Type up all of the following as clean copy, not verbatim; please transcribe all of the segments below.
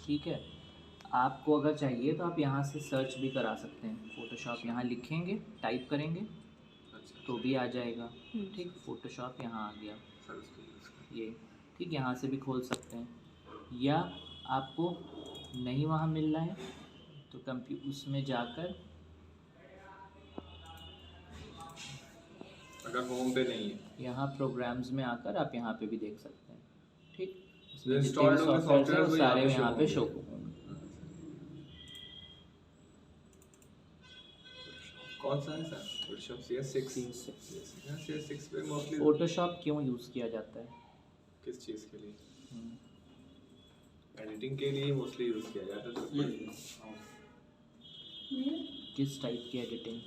ठीक है। आपको अगर चाहिए तो आप यहाँ से सर्च भी करा सकते हैं, फ़ोटोशॉप यहाँ लिखेंगे, टाइप करेंगे तो भी आ जाएगा। ठीक, फ़ोटोशॉप यहाँ आ गया ये, ठीक, यहाँ से भी खोल सकते हैं। या आपको नहीं वहाँ मिल रहा है तो उसमें जाकर, अगर होम पे नहीं है, यहाँ प्रोग्राम्स में आकर आप यहाँ पे भी देख सकते हैं। ठीक, जो जितने भी इंस्टॉल्ड होंगे सॉफ्टवेयर हैं सॉफ्टवेयर वो वो सारे यहाँ यहाँ पे शो होंगे। होंगे। कौन सा है सर? Photoshop CS6। CS6 पे मोस्टली फ़ोटोशॉप क्यों यूज़ किया जाता है? किस चीज़ के लिए? एडिटिंग के लिए मोस्टली यूज़ किया जाता है। किस टाइप की एडिटिंग?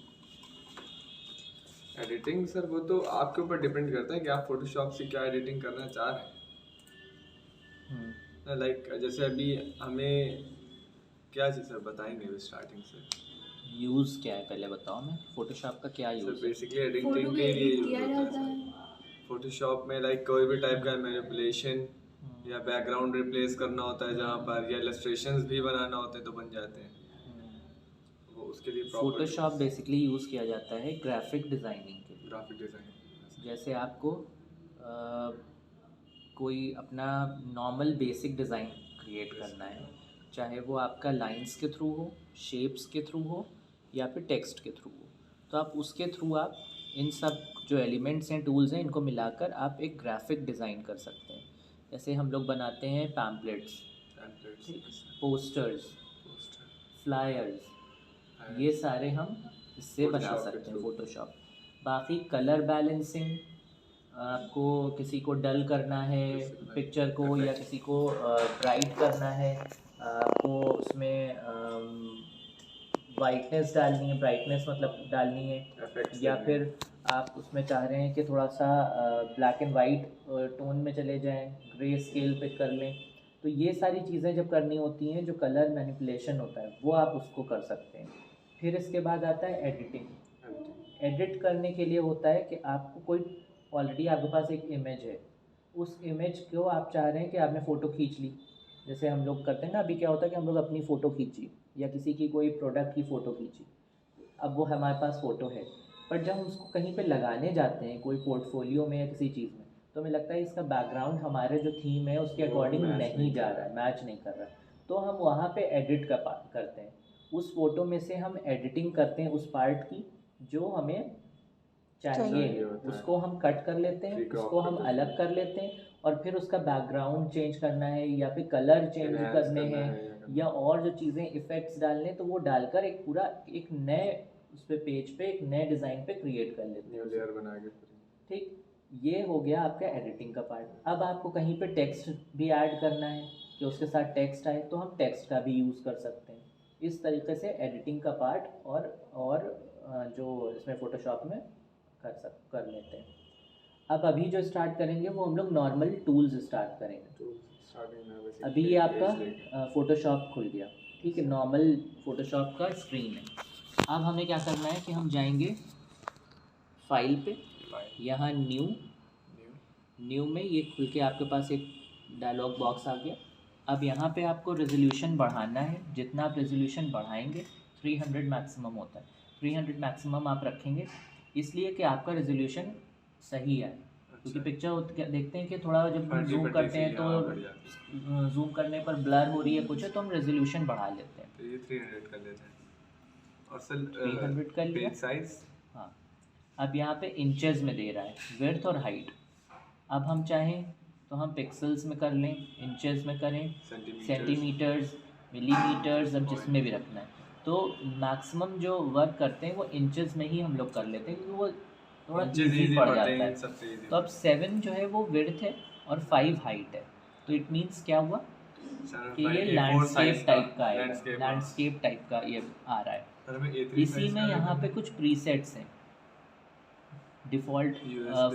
एडिटिंग सर वो तो आपके ऊपर डिपेंड करता है कि आप फोटोशॉप से क्या एडिटिंग करना चाह रहे हैं। लाइक जैसे अभी हमें क्या चीज़ सर बताएंगे अभी स्टार्टिंग से? यूज़ क्या है पहले बताओ ना, फोटोशॉप का क्या यूज़ है? बेसिकली एडिटिंग के लिए यूज होता है फोटोशॉप में। लाइक कोई भी टाइप का मैनिपुलेशन या बैकग्राउंड रिप्लेस करना होता है जहाँ पर, या इलस्ट्रेशंस भी बनाना होते हैं तो बन जाते हैं वो, उसके लिए फोटोशॉप बेसिकली यूज़ किया जाता है ग्राफिक डिज़ाइनिंग के लिए। ग्राफिक डिज़ाइन जैसे आपको कोई अपना नॉर्मल बेसिक डिज़ाइन क्रिएट करना है, चाहे वो आपका लाइंस के थ्रू हो, शेप्स के थ्रू हो या फिर टेक्स्ट के थ्रू हो, तो आप उसके थ्रू आप इन सब जो एलिमेंट्स हैं, टूल्स हैं, इनको मिलाकर आप एक ग्राफिक डिज़ाइन कर सकते हैं। जैसे हम लोग बनाते हैं पैम्पलेट्स, पोस्टर्स, फ्लायर्स, ये सारे हम इससे बना सकते हैं फ़ोटोशॉप। बाकी कलर बैलेंसिंग, आपको किसी को डल करना है पिक्चर को या किसी को ब्राइट करना है, आपको उसमें वाइटनेस डालनी है, ब्राइटनेस मतलब डालनी है, या फिर आप उसमें चाह रहे हैं कि थोड़ा सा ब्लैक एंड वाइट टोन में चले जाएं, ग्रे स्केल पे कर लें, तो ये सारी चीज़ें जब करनी होती हैं, जो कलर मैनिपुलेशन होता है वो आप उसको कर सकते हैं। फिर इसके बाद आता है एडिटिंग। एडिट करने के लिए होता है कि आपको कोई ऑलरेडी आपके पास एक इमेज है, उस इमेज को आप चाह रहे हैं कि आपने फ़ोटो खींच ली, जैसे हम लोग करते हैं ना, अभी क्या होता है कि हम लोग अपनी फ़ोटो खींची या किसी की कोई प्रोडक्ट की फ़ोटो खींची, अब वो हमारे पास फ़ोटो है, पर जब हम उसको कहीं पे लगाने जाते हैं कोई पोर्टफोलियो में या किसी चीज़ में, तो हमें लगता है इसका बैकग्राउंड हमारे जो थीम है उसके अकॉर्डिंग नहीं जा रहा है, मैच नहीं कर रहा है, तो हम वहाँ पे एडिट करते हैं। उस फ़ोटो में से हम एडिटिंग करते हैं उस पार्ट की जो हमें चाहिए, उसको हम कट कर लेते हैं, उसको हम अलग कर लेते हैं, और फिर उसका बैकग्राउंड चेंज करना है या फिर कलर चेंज करने हैं या और जो चीज़ें इफ़ेक्ट्स डालने, तो वो डालकर एक पूरा एक नए उस पे पेज पे एक नए डिज़ाइन पे क्रिएट कर लेते हैं, लेयर बना के। ठीक, ये हो गया आपका एडिटिंग का पार्ट। अब आपको कहीं पे टेक्स्ट भी ऐड करना है कि उसके साथ टेक्स्ट आए, तो हम टेक्स्ट का भी यूज़ कर सकते हैं। इस तरीके से एडिटिंग का पार्ट और जो इसमें फ़ोटोशॉप में कर लेते हैं। अब अभी जो स्टार्ट करेंगे वो हम लोग नॉर्मल टूल्स स्टार्ट करेंगे। अभी ये आपका फ़ोटोशॉप खुल गया, ठीक है, नॉर्मल फ़ोटोशॉप का स्क्रीन है। अब हमें क्या करना है कि हम जाएंगे फाइल पे, यहाँ न्यू में ये खुल के आपके पास एक डायलॉग बॉक्स आ गया। अब यहाँ पे आपको रेजोल्यूशन बढ़ाना है, जितना आप रेजोल्यूशन बढ़ाएंगे 300 मैक्सिमम होता है, 300 मैक्सिमम आप रखेंगे इसलिए कि आपका रेजोल्यूशन सही आए, क्योंकि पिक्चर देखते हैं कि थोड़ा जब हम जूम करते हैं तो जूम करने पर ब्लर हो रही है कुछ है, तो हम रेजोल्यूशन बढ़ा लेते हैं, तो ये 300 कर लेते हैं और सर 300 कर लिया। पेज साइज, हाँ, अब यहाँ पे इंचेस में दे रहा है विड्थ और हाइट। अब हम चाहें तो हम पिक्सल्स में कर लें, इंचेस में करें, सेंटीमीटर्स, मिलीमीटर्स, अब जिसमें भी रखना है। तो मैक्सिमम जो वर्क करते हैं वो इंचेस में ही हम लोग कर लेते हैं, क्योंकि वो थोड़ा ईजी पड़ जाता है। तो अब 7 जो है वो विड्थ है और 5 हाइट है, तो इट मीन्स क्या हुआ कि ये लैंडस्केप टाइप का आएगा, लैंडस्केप टाइप का ये आ रहा है। इसी में यहाँ पे कुछ प्रीसेट्स हैं, डिफ़ॉल्ट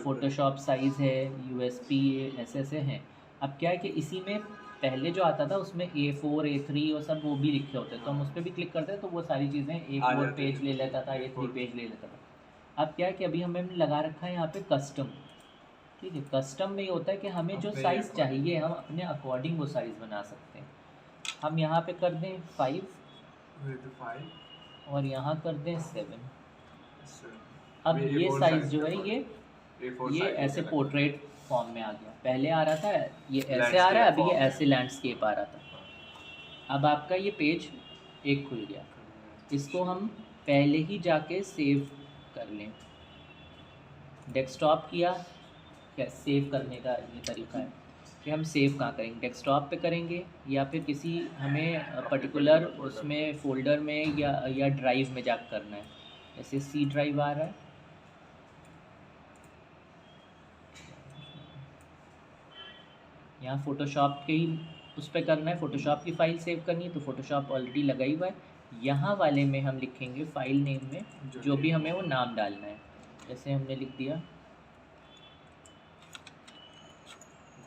फ़ोटोशॉप साइज़ है, USP ऐसे हैं। अब क्या है कि इसी में पहले जो आता था उसमें A4 A3 और सब वो भी लिखे होते, तो हम उस पर भी क्लिक करते हैं तो वो सारी चीज़ें A4 पेज ले लेता था, A3 पेज ले लेता था। अब क्या है कि अभी हमें लगा रखा है यहाँ पे कस्टम, ठीक है, कस्टम में ये होता है कि हमें जो साइज़ चाहिए हम अपने अकॉर्डिंग वो साइज़ बना सकते हैं। हम यहाँ पे कर दें 5 तो 5 और यहाँ कर दें 7। अच्छा, अब ये A4 साइज़ size जो में है A4 ये size हो ऐसे गया पोर्ट्रेट फॉर्म में आ गया। पहले आ रहा था ये ऐसे आ रहा है, Landscape अभी ये form में। ऐसे लैंडस्केप आ रहा था। अब आपका ये पेज एक खुल गया। इसको हम पहले ही जाके सेव कर लें। डेस्कटॉप किया, क्या सेव करने का ये तरीका है कि हम सेव कहाँ करेंगे, डेस्कटॉप पे करेंगे या फिर किसी हमें पर्टिकुलर उसमें फ़ोल्डर में या ड्राइव में जाकर करना है। जैसे सी ड्राइव आ रहा है, यहाँ फ़ोटोशॉप के ही उस पर करना है, फ़ोटोशॉप की फ़ाइल सेव करनी है तो फ़ोटोशॉप ऑलरेडी लगा ही हुआ है। यहाँ वाले में हम लिखेंगे फ़ाइल नेम में जो भी हमें वो नाम डालना है। जैसे हमने लिख दिया,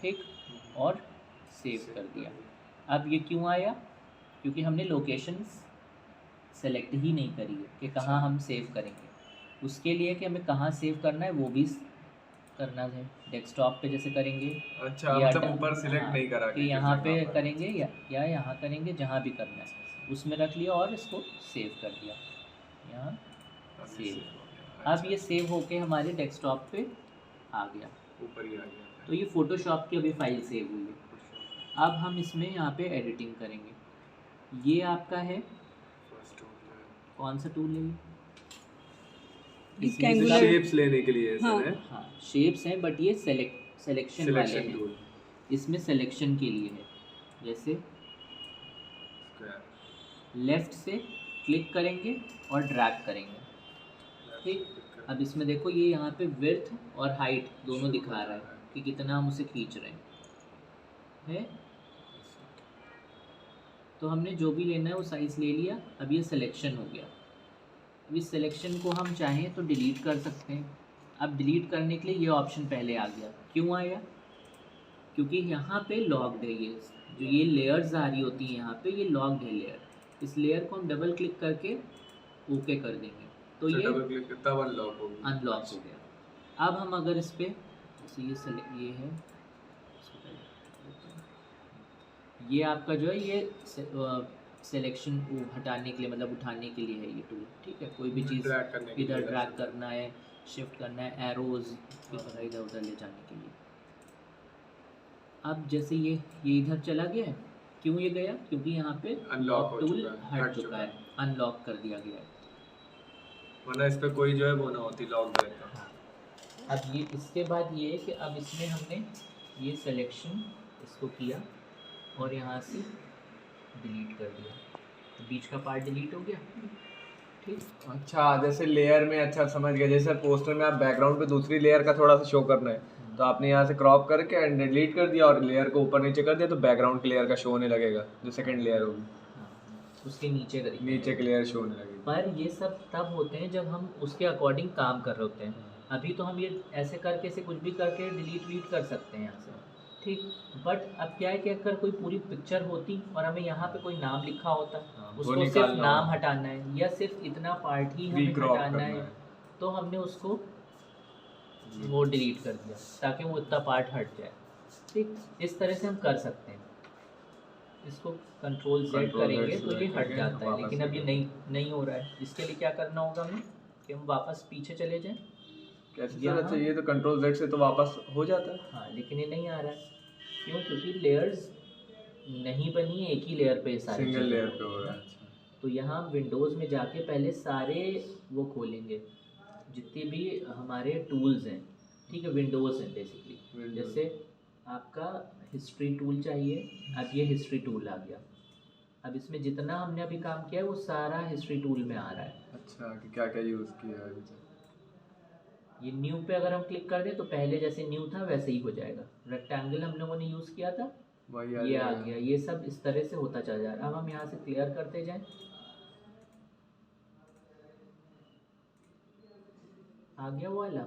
ठीक, और सेव कर दिया। अब ये क्यों आया? क्योंकि हमने लोकेशंस सेलेक्ट ही नहीं करी है कि कहाँ हम सेव करेंगे। उसके लिए कि हमें कहाँ सेव करना है वो भी करना है। डेस्कटॉप पे जैसे करेंगे, अच्छा, या मतलब ऊपर सिलेक्ट नहीं करा कि यहाँ पे करेंगे या यहाँ करेंगे, जहाँ भी करना है उसमें रख लिया और इसको सेव कर दिया। यहाँ सेव। अब ये सेव होके हमारे डेस्कटॉप पे आ गया, ऊपर ही आ गया। तो ये फ़ोटोशॉप की अभी फ़ाइल सेव हुई है। अब हम इसमें यहाँ पे एडिटिंग करेंगे। ये आपका है कौन सा टूल है? इसमें शेप्स लेने के लिए हाँ शेप्स हैं, बट ये सिलेक्शन वाले हैं। इसमें सिलेक्शन के लिए है। जैसे लेफ़्ट से क्लिक करेंगे और ड्रैग करेंगे, ठीक। अब इसमें देखो ये यहाँ पे विड्थ और हाइट दोनों दिखा रहा है कि कितना हम उसे खींच रहे हैं। तो हमने जो भी लेना है वो साइज़ ले लिया। अब ये सिलेक्शन हो गया। अब इस सिलेक्शन को हम चाहें तो डिलीट कर सकते हैं। अब डिलीट करने के लिए ये ऑप्शन पहले आ गया। क्यों आया? क्योंकि यहाँ पे लॉक्ड है। ये जो ये लेयर्स आ रही होती हैं यहाँ पे, ये लॉक्ड है लेयर। इस लेयर को हम डबल क्लिक करके ओके कर देंगे तो ये तब अनलॉक हो गया। अब हम अगर इस पर जैसे ये है, ये आपका जो है ये सिलेक्शन हटाने के लिए, मतलब उठाने के लिए है ये टूल, ठीक है। कोई भी चीज़ इधर ड्रैग करना है, शिफ्ट करना है, एरोज़ की तरह इधर उधर ले जाने के लिए। अब जैसे ये इधर चला गया है। क्यों ये गया? क्योंकि यहाँ पे अनलॉक टूल हट चुका है, अनलॉक कर दिया गया है। वरना इस पर कोई जो है वो ना होती, लॉक रहता। हाँ। अब ये इसके बाद ये है कि अब इसमें हमने ये सिलेक्शन इसको किया और यहाँ से डिलीट कर दिया, तो बीच का पार्ट डिलीट हो गया, ठीक। अच्छा, जैसे लेयर में, अच्छा समझ गया। जैसे पोस्टर में आप बैकग्राउंड पे दूसरी लेयर का थोड़ा सा शो करना है तो आपने यहाँ से क्रॉप करके एंड डिलीट कर दिया और लेयर को ऊपर नीचे कर दिया तो बैकग्राउंड की लेयर का शो होने लगेगा, जो सेकंड लेयर होगी। उसके नीचे करेंगे, नीचे की लेयर शो होने लगेगी। पर ये सब तब होते हैं जब हम उसके अकॉर्डिंग काम कर रहे होते हैं। अभी तो हम ये ऐसे करके से कुछ भी करके डिलीट कर सकते हैं यहाँ से, ठीक। बट अब क्या है कि अगर कोई पूरी पिक्चर होती और हमें यहाँ पे कोई नाम लिखा होता, उसको सिर्फ नाम हटाना है या सिर्फ इतना पार्ट ही हमें हटाना है, तो हमने उसको वो डिलीट कर दिया ताकि वो इतना पार्ट हट जाए, ठीक। इस तरह से हम कर सकते हैं। इसको कंट्रोल Z करेंगे तो ये हट जाता है, लेकिन अब ये नहीं हो रहा है। इसके लिए क्या करना होगा हमें कि हम वापस पीछे चले जाएं। कैसे चलना चाहिए? तो कंट्रोल Z से तो वापस हो जाता है। हाँ, लेकिन ये नहीं आ रहा है। क्यों? क्योंकि लेयर्स नहीं बनी है, एक ही लेयर पे सारी सिंगल लेयर पे हो रहा है। तो यहाँ विंडोज़ में जाके पहले सारे वो खोलेंगे जितने भी हमारे टूल्स हैं, ठीक है। विंडोज़ हैं बेसिकली। जैसे आपका हिस्ट्री टूल चाहिए, अब ये हिस्ट्री टूल आ गया। अब इसमें जितना हमने अभी काम किया है वो सारा हिस्ट्री टूल में आ रहा है। अच्छा, कि क्या क्या यूज़ किया है अभी तक। ये न्यू पे अगर हम क्लिक कर दें तो पहले जैसे न्यू था वैसे ही हो जाएगा। रेक्टेंगल हम लोगों ने यूज़ किया था, ये आ गया। ये सब इस तरह से होता चल जा रहा है। अब हम यहाँ से क्लियर करते जाएं, आ गया वो वाला।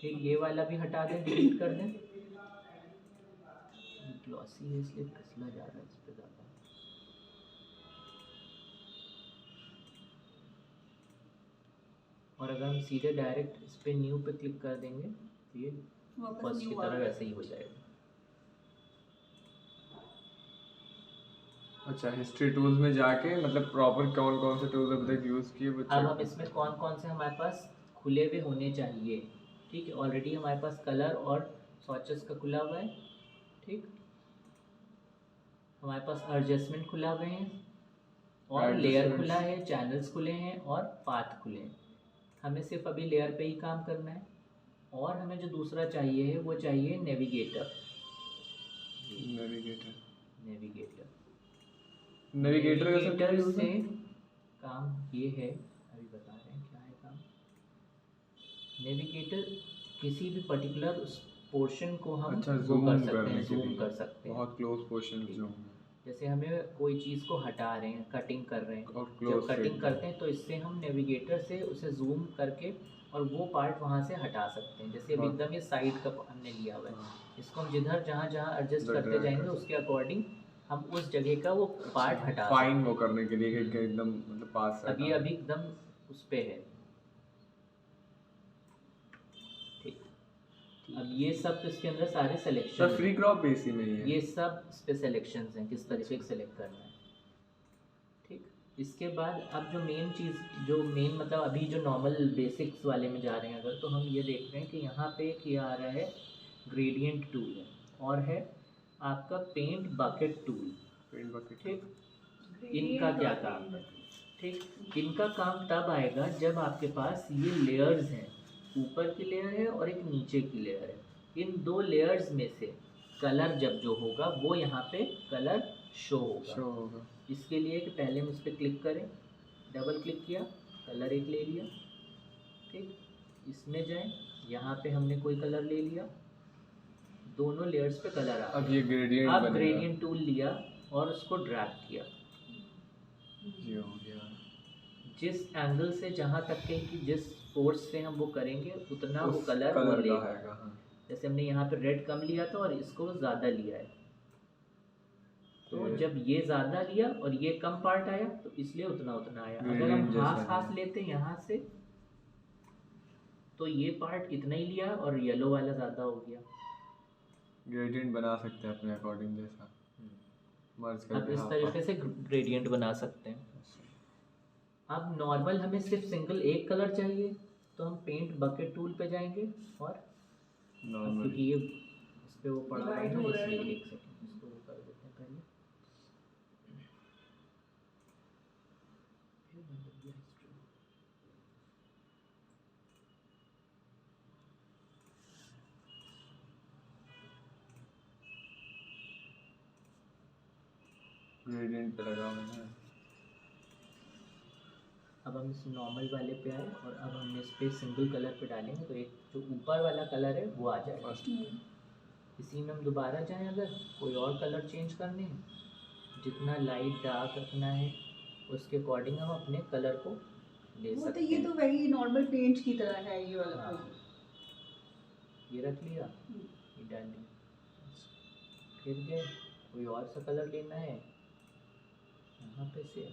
फिर ये वाला भी हटा दें, डिलीट कर दें। ग्लॉसी है इसलिए फिसला जा रहा है इस पर ज़्यादा। और अगर हम सीधे डायरेक्ट इस पर न्यू पे क्लिक कर देंगे तो ये फर्स्ट की तरह वैसे ही हो जाएगा। अच्छा, हिस्ट्री टूल्स में जाके मतलब प्रॉपर कौन कौन से टूल्स अभी तक यूज़ किए वो अब check हम इसमें कौन कौन से हमारे पास खुले हुए होने चाहिए। ठीक है, ऑलरेडी हमारे पास कलर और स्वॉचेस का खुला हुआ है। ठीक, हमारे पास एडजस्टमेंट खुला हुए हैं और लेयर खुला है, चैनल्स खुले हैं और पाथ खुले हैं। हमें सिर्फ अभी लेयर पे ही काम करना है। और हमें जो दूसरा चाहिए है वो चाहिए नेविगेटर। नेविगेटर नेविगेटर नेविगेटर का से काम ये है, अभी बता रहे हैं क्या है काम। नेविगेटर किसी भी पर्टिकुलर उस पोर्शन को हम अच्छा, वो zoom कर सकते करने हैं, के जूम लिए कर सकते हैं। बहुत क्लोज पोर्शन ठीक जो है। जैसे हमें कोई चीज़ को हटा रहे हैं, कटिंग कर रहे हैं, और जब close कटिंग fit करते हैं तो इससे हम नेविगेटर से उसे जूम करके और वो पार्ट वहाँ से हटा सकते हैं। जैसे अभी हाँ। एकदम ये साइड का हमने लिया हुआ है, हाँ। इसको हम जिधर जहाँ जहाँ एडजस्ट उधर करते drag जाएंगे कर उसके अकॉर्डिंग हम उस जगह का वो पार्ट हटा फाइन सकते वो हैं। करने के लिए कि एकदम मतलब पास से अब ये हटाना। अभी एकदम उस पे है। ठीक, अब ये सब तो इसके अंदर सारे सर सिलेक्शन फ्री क्रॉप भी इसी में ही है। ये सब इस पे सिलेक्शंस हैं, किस तरीके से सेलेक्ट करना है। ठीक, इसके बाद अब जो मेन चीज़, जो मेन मतलब अभी जो नॉर्मल बेसिक्स वाले में जा रहे हैं अगर, तो हम ये देख रहे हैं कि यहाँ पे क्या आ रहा है, ग्रेडियंट टूल है और है आपका paint bucket tool. Paint bucket. ठीक, इनका क्या काम है? ठीक, इनका काम तब आएगा जब आपके पास ये लेयर्स हैं, ऊपर की लेयर है और एक नीचे की लेयर है। इन दो लेयर्स में से कलर जब जो होगा वो यहाँ पे कलर शो होगा। इसके लिए कि पहले हम इस पर क्लिक करें, डबल क्लिक किया, कलर एक ले लिया। ठीक, इसमें जाएं, यहाँ पे हमने कोई कलर ले लिया, दोनों लेयर्स पे कलर आ अब ये ग्रेडियंट अब बनेगा। ग्रेडियंट टूल लिया और उसको ड्रैग किया। ये हो गया। जिस एंगल से जहाँ तक के कि जिस फोर्स से हम वो करेंगे उतना वो कलर वो कलर लेगा। का आएगा। हाँ। जैसे हमने यहाँ पे रेड कम लिया था और इसको ज़्यादा लिया है, तो जब ये ज़्यादा लिया और ये कम पार्ट आया तो इसलिए उतना उतना आया। अगर हम हाफ हाफ लेते यहाँ से तो ये पार्ट इतना ही लिया और येलो वाला ज़्यादा हो गया। ग्रेडियंट बना सकते हैं अपने अकॉर्डिंग जैसा मर्ज अब करके। इस तरीके से ग्रेडियंट बना सकते हैं। अब नॉर्मल हमें सिर्फ सिंगल एक कलर चाहिए तो हम पेंट बकेट टूल पे जाएंगे और क्योंकि ये इस पे वो पड़ा हुआ है ना, इसलिए एक सेकंड इसको वो कर देते हैं पहले। ग्रेडियंट पे लगा हुआ है। अब हम इस नॉर्मल वाले पे आए और अब हम इस पे सिंगल कलर पे डालेंगे तो एक जो ऊपर वाला कलर है वो आ जाएगा। इसी में हम दोबारा जाएं, अगर कोई और कलर चेंज करने हैं, जितना लाइट डार्क रखना है उसके अकॉर्डिंग हम अपने कलर को ले सकते हैं। ये तो वही नॉर्मल पेंट की तरह है ये वाला। हाँ, ये रख लिया, ये डाल लिया। फिर गए, कोई और सा कलर लेना है, यहाँ पे से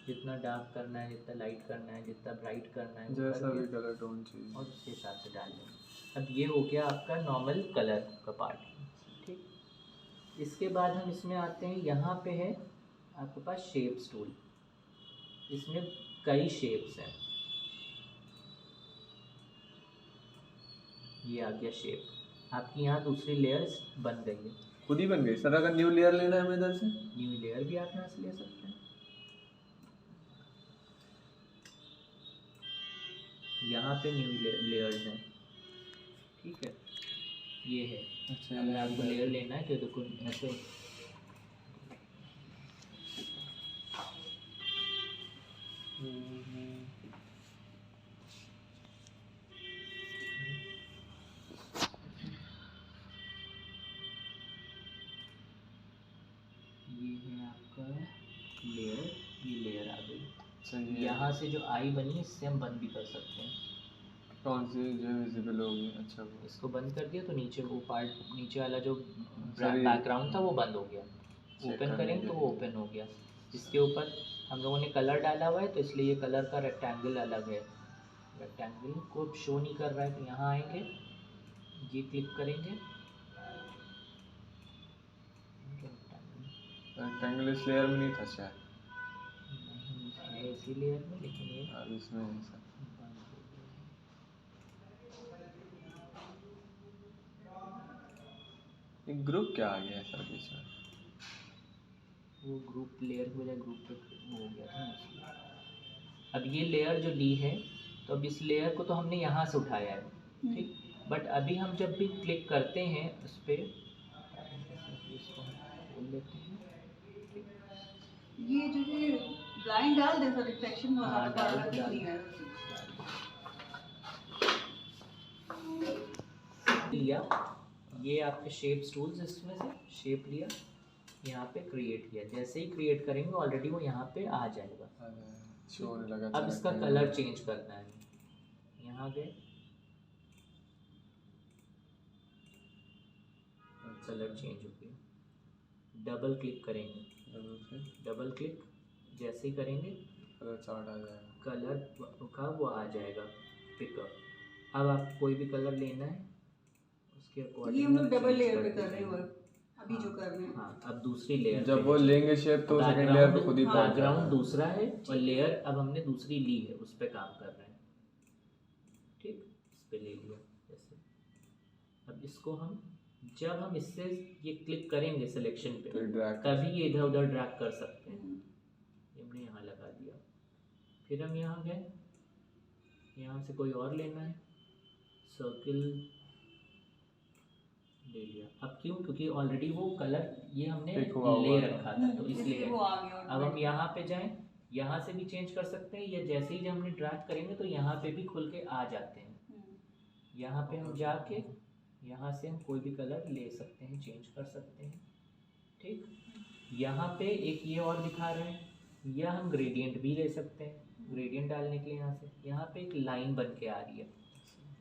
जितना डार्क करना है, जितना लाइट करना है, जितना ब्राइट करना है, जैसा भी कलर टोन चाहिए और उसके हिसाब से डाल लें। अब ये हो गया आपका नॉर्मल कलर का पार्ट। ठीक, इसके बाद हम इसमें आते हैं, यहाँ पे है आपके पास शेप्स टूल। इसमें कई शेप्स हैं, ये आ गया शेप। आपकी यहाँ दूसरी लेयर्स बन गई है, खुद ही बन गई। सर अगर न्यू लेयर लेना है हमें इधर से, न्यू लेयर भी आप यहाँ से ले सकते हैं। यहाँ पे न्यू लेयर्स हैं। ठीक है, ये है। अच्छा, अगर आपको लेयर लेना है तो देखो ऐसे ये है आपका लेयर, ये लेयर आ गई। यहाँ से जो आई बनी इससे हम बंद भी कर सकते हैं। कौन सी जो विजिबल होगी? अच्छा, वो इसको बंद कर दिया तो नीचे वो पार्ट, नीचे वाला जो बैकग्राउंड था वो बंद हो गया। ओपन करेंगे तो वो ओपन हो गया। इसके ऊपर हम लोगों ने कलर डाला हुआ है तो इसलिए ये कलर का रेक्टेंगल अलग है। रेक्टेंगल को शो नहीं कर रहा है तो यहाँ आएंगे, ये क्लिक करेंगे, रेक्टेंगल इस लेयर में नहीं था शायद, है इसी लेयर में, लेकिन ये अब इसमें है सर। एक ग्रुप क्या आ गया है सर बीच में? वो ग्रुप लेयर की बजाय ग्रुप पे वो हो गया था ना इसलिए। अब ये लेयर जो ली है, तो अब इस लेयर को तो हमने यहाँ से उठाया है, ठीक। बट अभी हम जब भी क्लिक करते हैं उस पर, इसको हम खोल लेते हैं, ठीक। ये जो है ब्लाइंड डाल दे, सर रिफ्लेक्शन बहुत हाँ, ज़्यादा डाल बार-बार दिख डाल नहीं है। लिया ये आपके शेप्स टूल्स, इसमें से शेप लिया, यहाँ पे क्रिएट किया। जैसे ही क्रिएट करेंगे ऑलरेडी वो यहाँ पे आ जाएगा। शो होने लगा। अब इसका कलर चेंज करना है, यहाँ गए, कलर चेंज हो गया। डबल क्लिक करेंगे, डबल क्लिक जैसे ही करेंगे कलर चार्ट आ जाएगा, कलर का वो आ जाएगा पिकअप। अब आप कोई भी कलर लेना है उसके अकॉर्डिंग। ये हम लोग डबल लेयर पे कर रहे हैं वर्क अभी जो कर रहे हैं। हाँ, अब दूसरी लेयर जब वो लेंगे शेप तो सेकंड लेयर पे खुद ही पहुंच बैकग्राउंड जाएगा। दूसरा है और लेयर अब हमने दूसरी ली है, उस पर काम कर रहे हैं, ठीक। इस पे ले लिया जैसे। अब इसको हम जब हम इससे ये क्लिक करेंगे सिलेक्शन पे, तो ड्रैग तभी ये इधर उधर ड्रैग कर सकते हैं। ये हमने यहाँ लगा दिया। फिर हम यहाँ गए, यहाँ से कोई और लेना है, सर्किल ले लिया। अब क्यों? क्योंकि ऑलरेडी वो कलर ये हमने ले रखा था, तो इसलिए। वो आ गया। अब हम यहाँ पे जाएं, यहाँ से भी चेंज कर सकते हैं, या जैसे ही जब हमने ड्रैग करेंगे तो यहाँ पे भी खुल के आ जाते हैं। यहाँ पे हम जाके यहाँ से हम कोई भी कलर ले सकते हैं, चेंज कर सकते हैं, ठीक। यहाँ पे एक ये और दिखा रहे हैं, या हम ग्रेडियंट भी ले सकते हैं। ग्रेडियंट डालने के लिए यहाँ पे एक लाइन बन के आ रही है।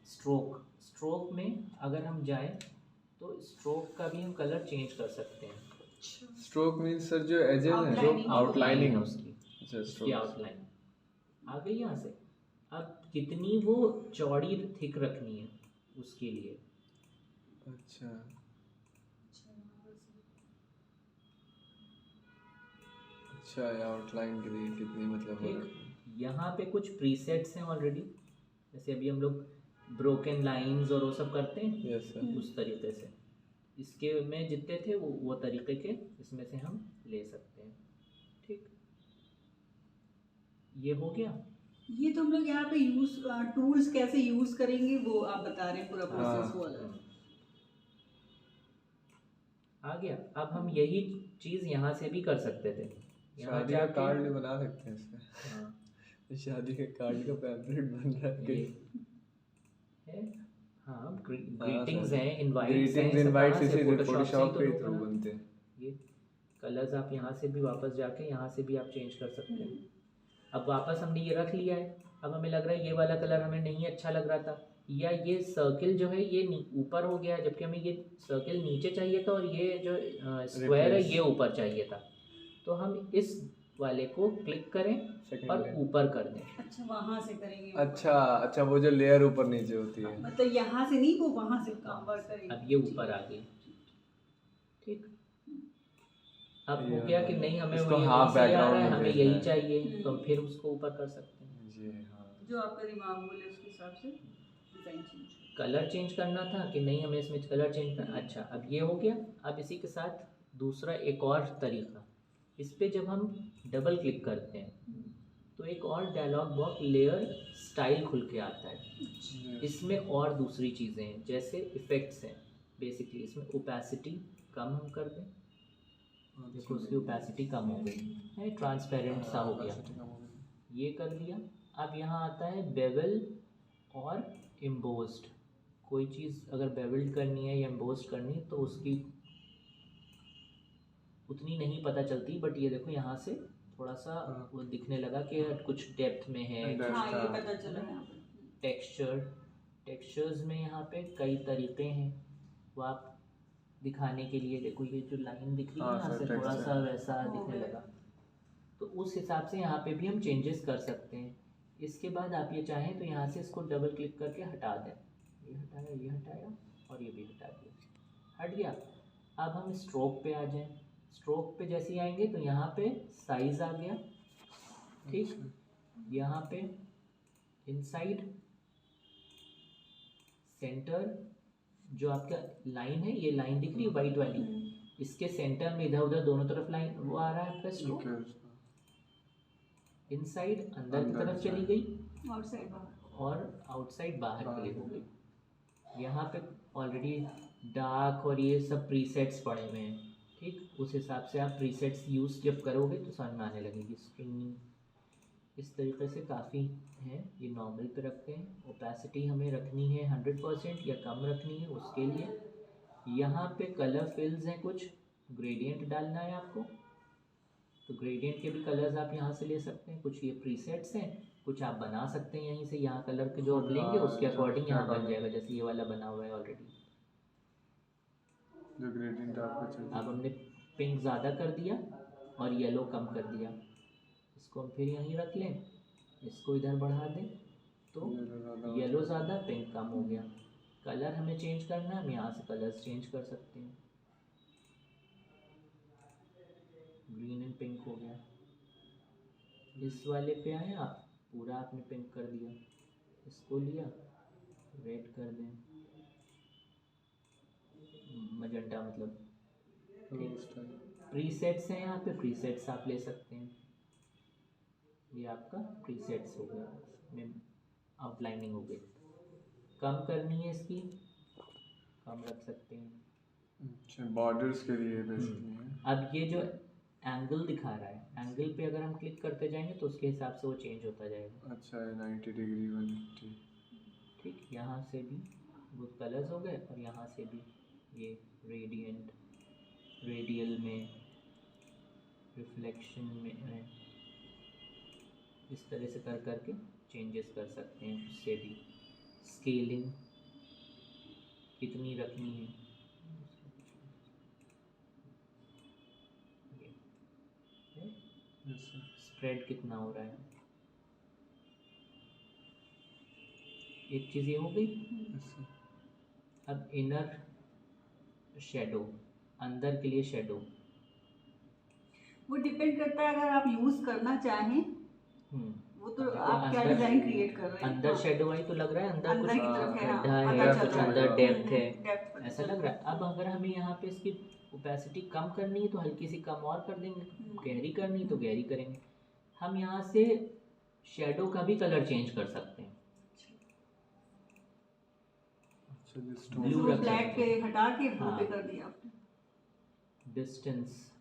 स्ट्रोक में अगर हम जाएं तो स्ट्रोक का भी हम कलर चेंज कर सकते हैं। स्ट्रोक मींस सर जो एजेस हैं, जो आउटलाइनिंग है उसकी आउटलाइन आ गई यहाँ से। अब कितनी वो चौड़ी थिक रखनी है उसके लिए। अच्छा, आउटलाइन के लिए कितनी मतलब यहाँ पे कुछ प्रीसेट्स हैं ऑलरेडी, जैसे अभी हम लोग ब्रोकन लाइंस और वो सब करते हैं। Yes sir. उस तरीके से इसके में जितने थे वो तरीके के इसमें से हम ले सकते हैं, ठीक। ये हो गया। ये तो हम लोग यहाँ पे यूज टूल्स कैसे यूज करेंगे वो आप बता रहे हैं, पूरा प्रोसेस वाला आ गया। अब हम यही चीज़ यहाँ से भी कर सकते थे। शादी का कार्ड भी बना सकते हैं इसका। हाँ, शादी के कार्ड का पैम्फलेट बन रहा है। हाँ, ग्रीटिंग्स हैं, इनवाइट्स हैं, फोटोशॉप के थ्रू बनते हैं। ये कलर्स आप यहाँ से भी वापस जाके यहाँ से भी आप चेंज कर सकते हैं। अब वापस हमने ये रख लिया है, अब हमें लग रहा है ये वाला कलर हमें नहीं अच्छा लग रहा था, या ये सर्किल जो है ये ऊपर हो गया, जबकि हमें ये सर्किल नीचे चाहिए था और ये जो स्क्वायर है ये ऊपर चाहिए था। तो हम इस वाले को क्लिक करें और ऊपर कर दें। अच्छा, वहाँ से करेंगे। अच्छा, वो जो लेयर ऊपर नीचे होती है, मतलब यहाँ से नहीं, वो वहाँ से कन्वर्ट करेंगे। अब ये ऊपर आ गई, ठीक। अब हो गया कि नहीं हमें इसको वही हाफ से आ रहा है, बैकग्राउंड हमें यही चाहिए, तो हम फिर उसको ऊपर कर सकते हैं। जी हाँ। जो आपका दिमाग बोले उसके हिसाब से डिजाइन चेंज। कलर चेंज करना था कि नहीं हमें इसमें कलर चेंज करना। अच्छा, अब ये हो गया। अब इसी के साथ दूसरा एक और तरीका, इस पे जब हम डबल क्लिक करते हैं तो एक और डायलॉग बॉक्स लेयर स्टाइल खुल के आता है। इसमें और दूसरी चीज़ें हैं, जैसे इफ़ेक्ट्स हैं। बेसिकली इसमें ओपेसिटी कम हम कर दें, देखो उसकी ओपेसिटी कम हो गई है, ट्रांसपेरेंट सा हो गया, ये कर लिया। अब यहाँ आता है बेवल और एम्बोस्ड। कोई चीज़ अगर बेवल्ड करनी है या एम्बोस्ड करनी है तो उसकी उतनी नहीं पता चलती, बट ये देखो यहाँ से थोड़ा सा वो दिखने लगा कि कुछ डेप्थ में है। हाँ, ये पता चला यहाँ पे। टेक्सचर्स में यहाँ पे कई तरीके हैं, वो आप दिखाने के लिए देखो ये जो लाइन दिख रही है यहाँ से थोड़ा सा वैसा दिखने लगा, तो उस हिसाब से यहाँ पे भी हम चेंजेस कर सकते हैं। इसके बाद आप ये चाहें तो यहाँ से इसको डबल क्लिक करके हटा दें। ये हटाया और ये भी हटा दिया, हट गया। अब हम स्ट्रोक पे आ जाएं। स्ट्रोक पे जैसे ही आएंगे तो यहाँ पे साइज आ गया, ठीक। यहाँ पे इनसाइड सेंटर, जो आपका लाइन है, ये लाइन दिख रही है वाइट वाली, इसके सेंटर में इधर उधर दोनों तरफ लाइन वो आ रहा है आपका स्ट्रोक। इनसाइड अंदर की तरफ चली गई, आउटसाइड बाहर, और आउटसाइड बाहर के लिए हो गई। यहाँ पे ऑलरेडी डार्क और ये सब प्रीसेट्स पड़े हुए हैं, ठीक। उस हिसाब से आप प्रीसेट्स यूज़ जब करोगे तो समझ में आने लगेगी। स्ट्रिंग इस तरीके से काफ़ी हैं, ये नॉर्मल पे रखते हैं। ओपेसिटी हमें रखनी है 100% या कम रखनी है, उसके लिए यहाँ पे कलर फिल्स हैं, कुछ ग्रेडियंट डालना है आपको, तो ग्रेडियंट के भी कलर्स आप यहाँ से ले सकते हैं। कुछ ये प्रीसेट्स हैं, कुछ आप बना सकते हैं यहीं से। यहाँ कलर के जो आप लेंगे उसके अकॉर्डिंग यहाँ बन जाएगा, जैसे ये वाला बना हुआ है ऑलरेडी। जो ग्रेडियंट आपको चाहिए। अब हमने पिंक ज़्यादा कर दिया और येलो कम कर दिया, इसको हम फिर यहीं रख लें, इसको इधर बढ़ा दें तो येलो ज़्यादा पिंक कम हो गया। कलर हमें चेंज करना है, हम यहाँ से कलर्स चेंज कर सकते हैं। ग्रीन एंड पिंक हो गया। इस वाले पे आए आप, पूरा आपने पिंक कर दिया, इसको लिया रेड कर दें, मजेंटा मतलब, प्रीसेट्स हैं यहाँ पे, प्रीसेट्स आप ले सकते हैं। ये आपका प्रीसेट्स हो गया, आउटलाइनिंग हो गई। कम करनी है इसकी, कम रख सकते हैं। अच्छा, बॉर्डर्स के लिए बेसिकली। अब ये जो एंगल दिखा रहा है, एंगल पे अगर हम क्लिक करते जाएंगे तो उसके हिसाब से वो चेंज होता जाएगा। अच्छा, 90 डिग्री 180, ठीक। यहाँ से भी वो कलर्स हो गए, और यहाँ से भी ये रेडियंट, रेडियल में, रिफ्लेक्शन में है, इस तरह से कर करके चेंजेस कर सकते हैं। उससे भी स्केलिंग कितनी रखनी है, स्प्रेड कितना हो रहा है, एक चीज़ ये हो गई। अब इनर शेडो, अंदर के लिए शेडो, वो डिपेंड करता है अगर आप यूज करना चाहें, वो तो आप क्या डिजाइन क्रिएट कर रहे हैं। अंदर शेडो आई तो लग रहा है अंदर कुछ की तरफ है, गड्ढा है, कुछ अंदर डेप्थ है, ऐसा लग रहा है। अब अगर हमें यहाँ पे इसकी ओपेसिटी कम करनी है तो हल्की सी कम और कर देंगे, गहरी करनी है तो गहरी करेंगे। हम यहाँ से शेडो का भी कलर चेंज कर सकते हैं। ब्लू ब्लैक पे हटा के ब्लू पे कर दिया आपने। डिस्टेंस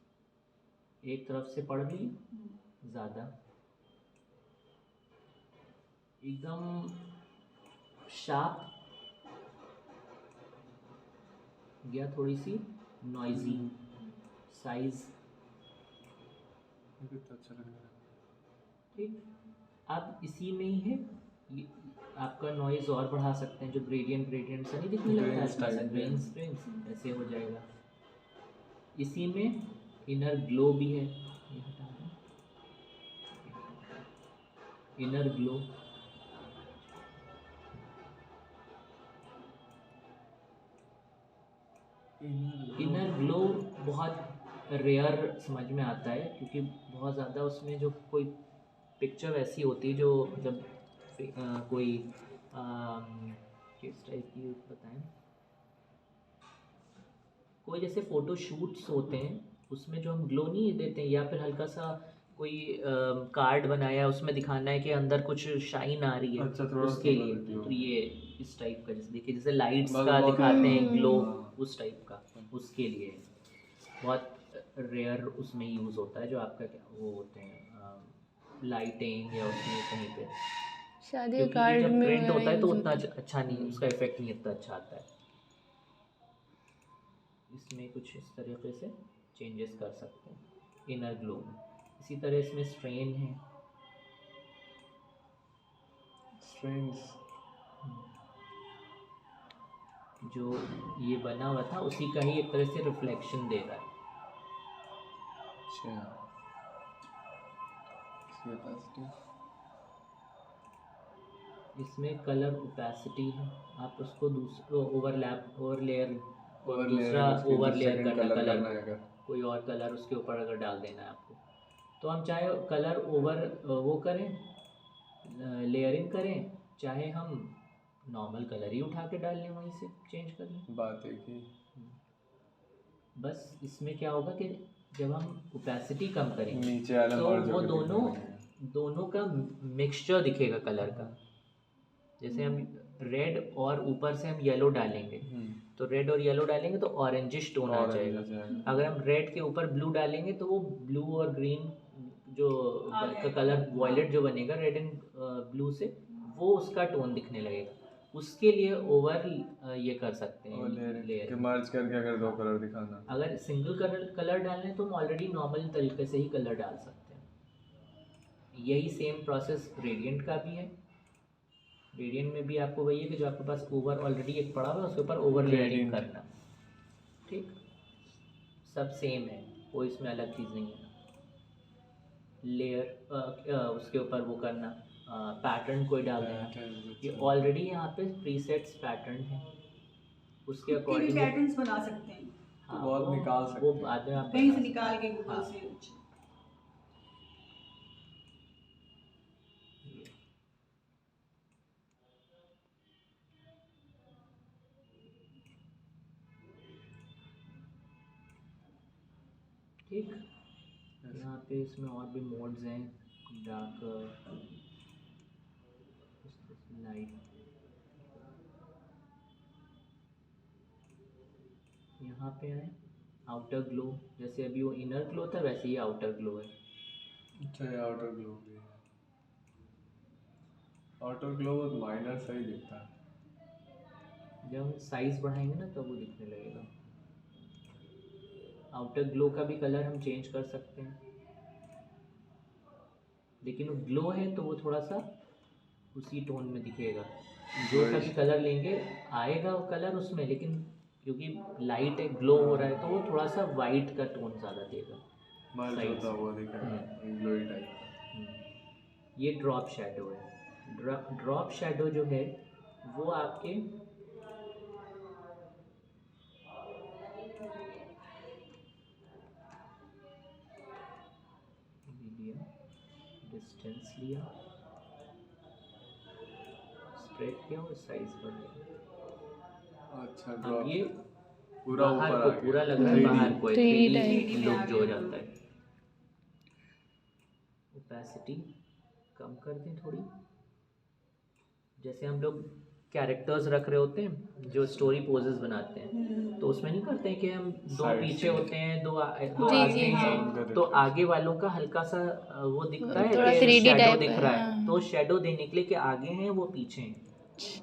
एक तरफ से पड़ गई ज़्यादा, एकदम शार्प गया, थोड़ी सी नॉइजी, साइज अच्छा लग रहा है। ठीक। अब इसी में ही है, ये आपका नॉइज़ और बढ़ा सकते हैं, जो ग्रेडियंट से नहीं दिखने लगता है, ग्रेन्स ऐसे हो जाएगा। इसी में इनर ग्लो भी है, ये हटा दें, इनर ग्लो, इनर ग्लो बहुत रेयर समझ में आता है, क्योंकि बहुत ज़्यादा उसमें जो कोई पिक्चर ऐसी होती है जो मतलब कोई किस टाइप की बताएं, कोई जैसे फ़ोटो शूट्स होते हैं उसमें जो हम ग्लो नहीं देते हैं, या फिर हल्का सा कोई कार्ड बनाया उसमें दिखाना है कि अंदर कुछ शाइन आ रही है, अच्छा, उसके लिए तो ये इस टाइप का, जैसे देखिए जैसे लाइट्स का दिखाते हैं ग्लो, उस टाइप का, उसके लिए बहुत रेयर उसमें यूज़ होता है, जो आपका क्या वो होते हैं लाइटिंग या उसमें कहीं पे, शादी कार्ड जब में प्रिंट होता है तो उतना अच्छा नहीं, उसका इफेक्ट नहीं इतना अच्छा आता है। इसमें कुछ इस तरीके से चेंजेस कर सकते हैं इनर ग्लो में। इसी तरह इसमें स्ट्रेन है, स्ट्रेन्स जो ये बना हुआ था उसी का ही एक तरह से रिफ्लेक्शन दे रहा है। अच्छा, इसमें कलर ओपेसिटी है, आप उसको दूसरा ओवरलेयर दूसरा ओवरलेयर करना कलर, कोई और कलर उसके ऊपर अगर डाल देना है आपको, तो हम चाहे कलर ओवर वो करें, लेयरिंग करें, चाहे हम नॉर्मल कलर ही उठा के डाल लें, वहीं से चेंज कर लें। बात है कि बस इसमें क्या होगा कि जब हम ओपेसिटी कम करेंगे नीचे वाला तो merge वो होके दिखने दोनों का मिक्सचर दिखेगा कलर का। जैसे हम रेड और ऊपर से हम येलो डालेंगे, तो रेड और येलो डालेंगे तो ऑरेंजिश टोन आ जाएगा। अगर हम रेड के ऊपर ब्लू डालेंगे तो वो ब्लू और ग्रीन जो का कलर वॉयलेट जो बनेगा रेड एंड ब्लू से, वो उसका टोन दिखने लगेगा। उसके लिए ओवर ये कर सकते हैं लेयर मर्ज करके अगर दो कलर दिखाना। अगर सिंगल कलर डालना है तो हम ऑलरेडी नॉर्मल तरीके से ही कलर डाल सकते हैं। यही सेम प्रोसेस ग्रेडियंट का भी है। ग्रेडियंट में भी आपको वही है कि जो आपके पास ओवर ऑलरेडी एक पड़ा हुआ है उसके ऊपर ओवर लेयरिंग करना, ठीक, सब सेम है, कोई इसमें अलग चीज़ नहीं है। लेयर उसके ऊपर वो करना, पैटर्न कोई डाल देना, ये ऑलरेडी यहाँ पे प्रीसेट्स पैटर्न है, उसके अकॉर्डिंग पैटर्न्स बना सकते हैं। हाँ, बहुत निकाल सकते वो हैं। बाद में आप कहीं बता से निकाल के सकते हैं। गूगल हाँ, से। ठीक। यहाँ पे इसमें और भी मोड्स हैं, डार्क, लाइट। यहाँ पे है आउटर ग्लो, जैसे अभी वो इनर ग्लो था वैसे ही आउटर ग्लो है। अच्छा, ये आउटर ग्लो भी है। आउटर ग्लो बहुत माइनर सही दिखता है। जब हम साइज बढ़ाएंगे ना तो वो दिखने लगेगा। आउटर ग्लो का भी कलर हम चेंज कर सकते हैं, लेकिन वो ग्लो है तो वो थोड़ा सा उसी टोन में दिखेगा। जो सा भी कलर लेंगे आएगा वो कलर उसमें, लेकिन क्योंकि लाइट है, ग्लो हो रहा है, तो वो थोड़ा सा वाइट का टोन ज़्यादा देगा। मर्ज होता हुआ दिखेगा, ग्लोई टाइप का। ये ड्रॉप शैडो है। ड्रॉप शैडो जो है वो आपके डिस्टेंस लिया, स्प्रेड किया और साइज बढ़ाया। अच्छा, अब ये पूरा बाहर ऊपर को आ गया। पूरा लग रहा है, बाहर को 3D लुक जो हो जाता है। ओपेसिटी कम कर दें थोड़ी। जैसे हम लोग कैरेक्टर्स रख रहे होते हैं जो स्टोरी पोजेस बनाते हैं, तो उसमें नहीं करते हैं कि हम दो Side पीछे से। होते हैं, दो जी, आगे जी, हैं, तो आगे वालों का हल्का सा वो दिखता है थोड़ा कि 3D शैडो टाइप दिख है, रहा है, हाँ। तो शैडो देने के लिए कि आगे हैं वो पीछे हैं,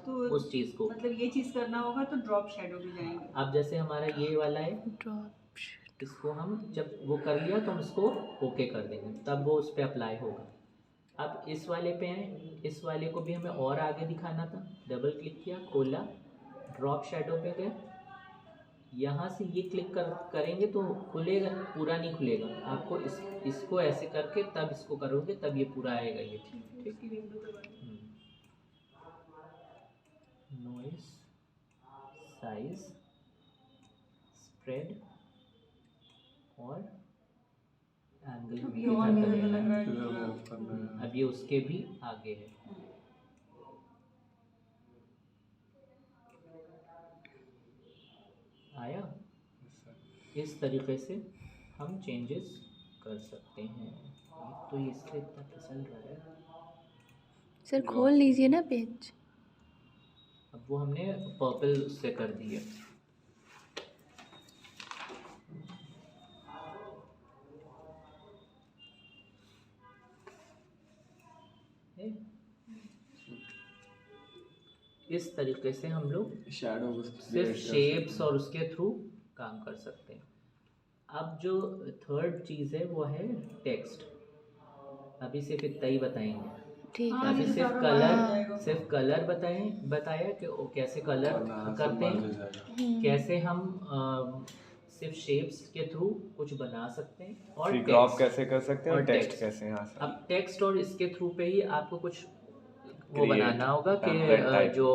तो उस चीज़ को। मतलब ये चीज़ करना होगा तो ड्रॉप शैडो में जाएंगे। अब जैसे हमारा ये वाला है, ड्रॉप। इसको हम जब वो कर लिया तो हम इसको ओके कर देंगे, तब वो उस पर अप्लाई होगा। अब इस वाले पे आए, इस वाले को भी हमें और आगे दिखाना था, डबल क्लिक किया, खोला, ड्रॉप शैडो पे गए, यहाँ से ये क्लिक करेंगे तो खुलेगा, पूरा नहीं खुलेगा। आपको इसको ऐसे करके तब इसको करोगे तब ये पूरा आएगा ये। ठीक, नॉइस, साइज, स्प्रेड और एंगल अभी और मिरर लग रहा है। इधर मूव करना है। अब ये उसके भी आगे है। आया? इस तरीके से हम चेंजेस कर सकते हैं। तो इससे इतना फिसल रहा है। सर खोल लीजिए ना पेज। अब वो हमने पर्पल से कर दिया। इस तरीके से हम लोग शैडो सिर्फ शेप्स और उसके थ्रू काम कर सकते हैं। अब जो थर्ड चीज़ है वो है टेक्स्ट। अभी सिर्फ इतना ही बताएंगे। ठीक है। अभी सिर्फ कलर बताया कि वो कैसे कलर करते हैं, कैसे हम सिर्फ शेप्स के थ्रू कुछ बना सकते हैं, और क्रॉप कैसे कर सकते हैं और टेक्स्ट text। कैसे। यहाँ से अब टेक्स्ट और इसके थ्रू पे ही आपको कुछ वो Create, बनाना होगा template कि type। जो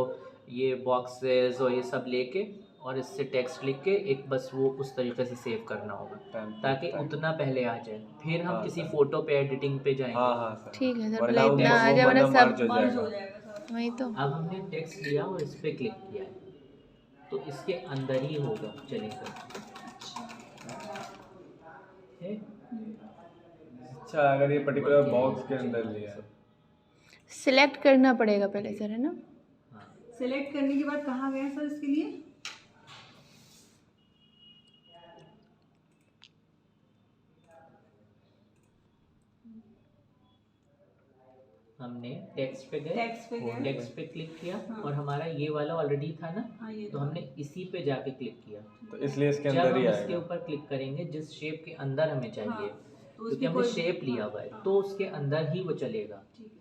ये बॉक्सेस और ये सब लेके और इससे टेक्स्ट लिख के एक बस वो उस तरीके से सेव करना होगा ताकि उतना पहले आ जाए। फिर हम किसी फ़ोटो पे एडिटिंग पे जाएंगे। हाँ सर, ठीक है सर, वरना मतलब वो इतना आ वो जाए वरना सब मर्ज हो मर्ज हो जाएगा। जाएगा सारा। वही तो। अब हमने टेक्स्ट लिया और इस पर क्लिक किया है तो इसके अंदर ही होगा, चलेगा। है? अच्छा, अगर ये पर्टिकुलर बॉक्स के अंदर लिया है सिलेक्ट करना पड़ेगा पहले सर, है ना? हाँ। सिलेक्ट करने के बाद कहाँ गया सर इसके लिए? हमने टेक्स्ट पे गए, टेक्स्ट पे गए, टेक्स्ट पे क्लिक किया हाँ। और हमारा ये वाला ऑलरेडी था ना, हाँ, ये तो था। हमने इसी पे जाके क्लिक किया। तो इसलिए इसके जब अंदर हम ही इसके आएगा। ऊपर क्लिक करेंगे जिस शेप के अंदर हमें चाहिए, हाँ, तो क्योंकि उसमें हमने कोई- शेप लिया हुआ है, हाँ। तो उसके अंदर ही वो चलेगा। ठीक है।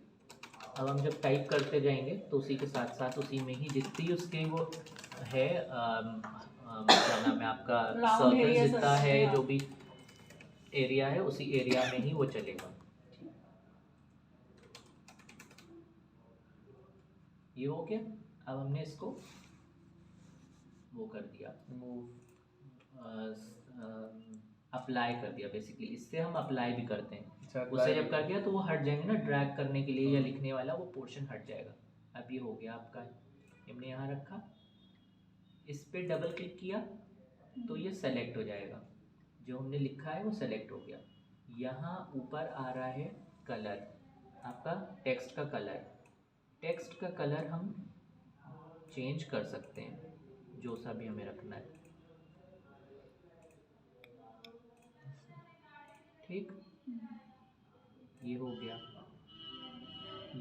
अब हम जब टाइप करते जाएंगे तो उसी के साथ साथ उसी में ही जितनी उसके वो है क्या नाम है आपका, Round सर्कल area जितना सब, है, हाँ। जो भी एरिया है उसी एरिया में ही वो चलेगा। ये हो गया। अब हमने इसको वो कर दिया, अप्लाई कर दिया। बेसिकली इससे हम अप्लाई भी करते हैं। उससे जब कर दिया तो वो हट जाएंगे ना, ड्रैग करने के लिए या लिखने वाला वो पोर्शन हट जाएगा। अब ये हो गया आपका, हमने यहाँ रखा, इस पे डबल क्लिक किया तो ये सेलेक्ट हो जाएगा, जो हमने लिखा है वो सेलेक्ट हो गया। यहाँ ऊपर आ रहा है कलर, आपका टेक्स्ट का कलर। टेक्स्ट का कलर हम चेंज कर सकते हैं, जो सा भी हमें रखना है। ठीक, ये हो गया।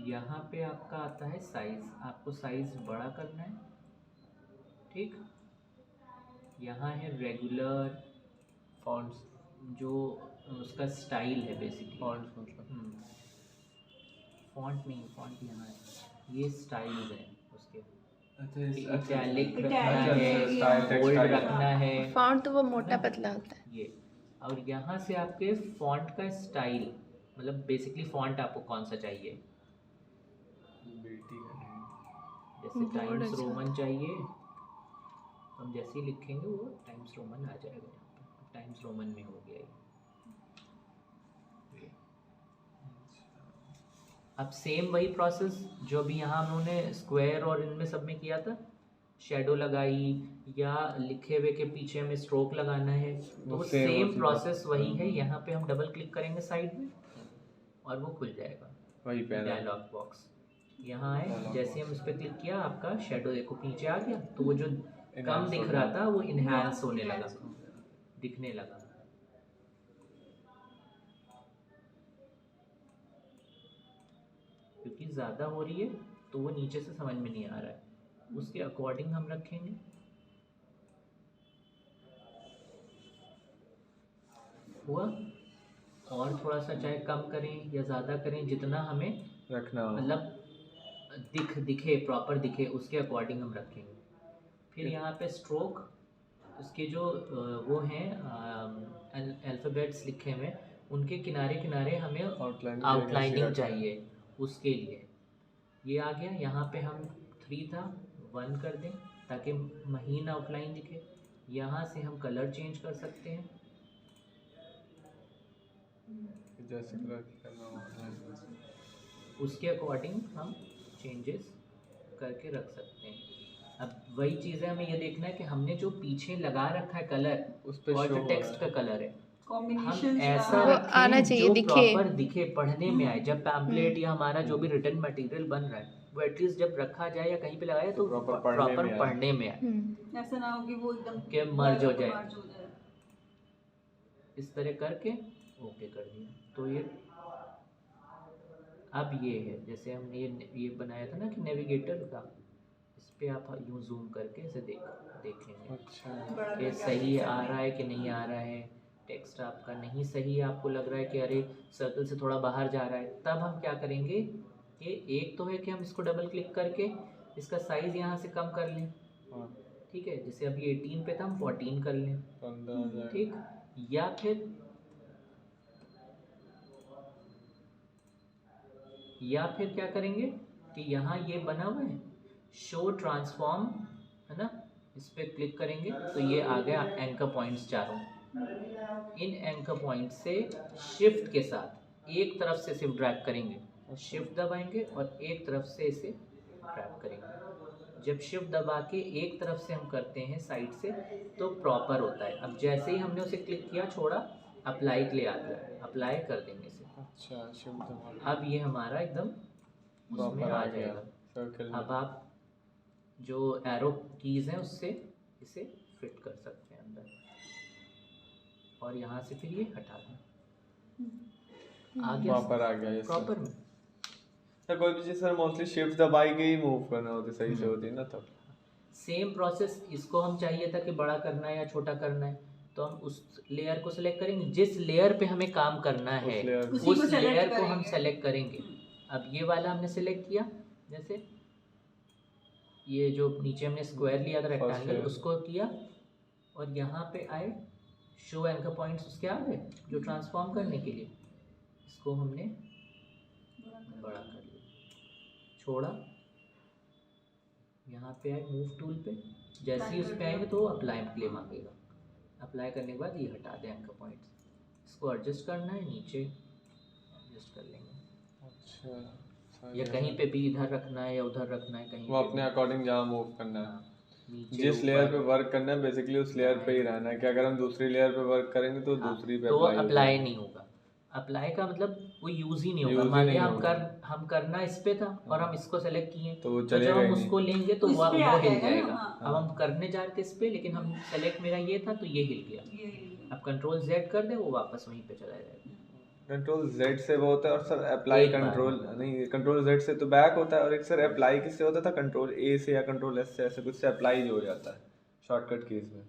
यहाँ पे आपका आता है साइज़, आपको साइज़ बड़ा करना है। ठीक, यहाँ है रेगुलर फॉन्ट्स, जो उसका स्टाइल है बेसिकली। फॉन्ट्स मतलब फॉन्ट नहीं, फॉन्ट यहाँ है, ये स्टाइल्स हैं उसके। अच्छा, इटैलिक अच्छा, रखना अच्छा, है, स्टाइल, बोल्ड स्टाइल। रखना है, फॉन्ट तो वो मोटा पतला होता है। ये। और यहाँ से आपके फॉन्ट का स्टाइल, मतलब बेसिकली फॉन्ट आपको कौन सा चाहिए। बेटी का जैसे बहुत टाइम्स अच्छा। रोमन चाहिए, हम जैसे ही लिखेंगे वो टाइम्स रोमन आ जाएगा। यहाँ पर टाइम्स रोमन में हो गया ये। अब सेम वही प्रोसेस जो भी यहाँ उन्होंने स्क्वायर और इनमें सब में किया था, शेडो लगाई या लिखे हुए के पीछे हमें स्ट्रोक लगाना है, तो वो सेम उसी प्रोसेस वही है। यहाँ पे हम डबल क्लिक करेंगे साइड में और वो खुल जाएगा वही पैनल। Dialogue box. यहाँ है, जैसे हम इस पर क्लिक किया आपका शेडो देखो पीछे आ गया, तो वो जो कम दिख रहा था वो इनहैंस होने लगा, दिखने लगा। क्योंकि ज़्यादा हो रही है तो वो नीचे से समझ में नहीं आ रहा है, उसके अकॉर्डिंग हम रखेंगे। हुआ, और थोड़ा सा चाहे कम करें या ज़्यादा करें, जितना हमें रखना मतलब दिखे प्रॉपर दिखे उसके अकॉर्डिंग हम रखेंगे। फिर यहाँ पे स्ट्रोक, उसके जो वो हैं अल्फ़ाबेट्स लिखे हुए, उनके किनारे किनारे हमें आउटलाइनिंग चाहिए, उसके लिए ये आ गया। यहाँ पे हम 3 था 1 कर दें ताकि महीन आउटलाइन दिखे। यहाँ से हम कलर चेंज कर सकते हैं, जैसे कलर करना होगा उसके अकॉर्डिंग हम चेंजेस करके रख सकते हैं। अब वही चीज़ है, हमें ये देखना है कि हमने जो पीछे लगा रखा है कलर उस पे और show जो हो टेक्स्ट रहा का है। कलर है, हम कॉम्बिनेशन ऐसा वो रखें आना चाहिए, जो दिखे। प्रॉपर दिखे, पढ़ने में आए। जब पैम्पलेट या हमारा जो भी रिटन मटेरियल बन रहा है वो एटलीस्ट जब रखा जाए या कहीं पे लगाया तो proper प्रॉपर पढ़ने में आए, ऐसा ना हो कि वो एकदम कि मर्ज हो जाए। मर्ज हो जाए। इस तरह करके ओके कर दिया। तो ये अब ये है, जैसे हमने ये बनाया था ना कि नेविगेटर का, इस पे आप यूँ जूम करके इसे देखेंगे अच्छा, बड़ा कि करके सही आप आ रहा है कि नहीं आ रहा है। टेक्स्ट आपका नहीं सही है, आपको लग रहा है कि अरे सर्कल से थोड़ा बाहर जा रहा है, तब हम क्या करेंगे कि एक तो है कि हम इसको डबल क्लिक करके इसका साइज़ यहाँ से कम कर लें। हाँ, ठीक है, जैसे अभी 18 पे था हम 14 कर लें। 15,000। ठीक, या फिर क्या करेंगे कि यहाँ ये बना हुआ है शो ट्रांसफॉर्म, है ना, इस पर क्लिक करेंगे तो ये आ गया एंकर पॉइंट्स चारों। इन एंकर पॉइंट से शिफ्ट के साथ एक तरफ से सिर्फ ड्रैग करेंगे, शिफ्ट दबाएंगे और एक तरफ से इसे ड्रैग करेंगे। जब शिफ्ट दबा के एक तरफ से हम करते हैं साइड से तो प्रॉपर होता है। अब जैसे ही हमने उसे क्लिक किया छोड़ा, अप्लाई के लिए आ गया, अप्लाई कर देंगे इसे। अच्छा, शिफ्ट दबा अब ये हमारा एकदम उसमें प्रॉपर आ आ गया जाएगा। सर्कल अब आप जो एरो कीज़ हैं उससे इसे फिट कर सकते हैं अंदर, और यहाँ से फिर ये हटा दें, आ गया प्रॉपर आ गया ये प्रॉपर में। सर। कोई भी चीज़ सर मोस्टली शिफ्ट दबाई के ही मूव करना होती सही से होती है ना, तब सेम प्रोसेस इसको हम चाहिए था कि बड़ा करना है या छोटा करना है, तो हम उस लेयर को सिलेक्ट करेंगे, जिस लेयर पे हमें काम करना है उसी उस को select लेयर को हम करेंगे। सेलेक्ट करेंगे। अब ये वाला हमने सेलेक्ट किया, जैसे ये जो नीचे हमने स्क्वायर लिया था रेक्टेंगल layer। उसको किया, और यहाँ पे आए शो एंकर पॉइंट्स उसके आ गए जो ट्रांसफॉर्म करने के लिए, इसको हमने बड़ा कर लिया, छोड़ा, यहाँ पे आए मूव टूल पे, जैसे ही उस पे आएंगे तो अप्लाई के लिए मांगेगा। अप्लाई करने के बाद ये हटा दें एंकर पॉइंट्स, इसको एडजस्ट करना है, नीचे एडजस्ट कर लेंगे। अच्छा, या कहीं पे भी इधर रखना है या उधर रखना है, कहीं वो पे अपने भी। अकॉर्डिंग जहाँ मूव करना है, हाँ, नीचे जिस लेयर पे ऊपर, वर्क करना है बेसिकली उस लेयर पे ही रहना है, कि अगर हम दूसरी लेयर पे वर्क करेंगे तो हाँ, दूसरी पे तो अप्लाई अप्लाई नहीं होगा। अप्लाई का मतलब वो यूज ही नहीं होगा। यूज ही मान नहीं लिया होगा। हम करना इस पे था और हम इसको सेलेक्ट किए, तो वो तो जब चलेगा हम ही नहीं। उसको लेंगे तो उस वो पे आ हिल जाएगा ना, जाएगा। हाँ। अब हम करने जा रहे थे इस पे, लेकिन हम सेलेक्ट मेरा ये था तो ये हिल गया। अब कंट्रोल Z कर दे, वो वापस वहीं पे चला जाएगा। कंट्रोल Z से वो होता है, और सर अप्लाई एक बार कंट्रोल नहीं, कंट्रोल Z से तो बैक होता है, और एक सर अप्लाई किससे होता था, कंट्रोल A से या कंट्रोल S से, ऐसे कुछ से अप्लाई जो हो जाता है शॉर्टकट कीज में।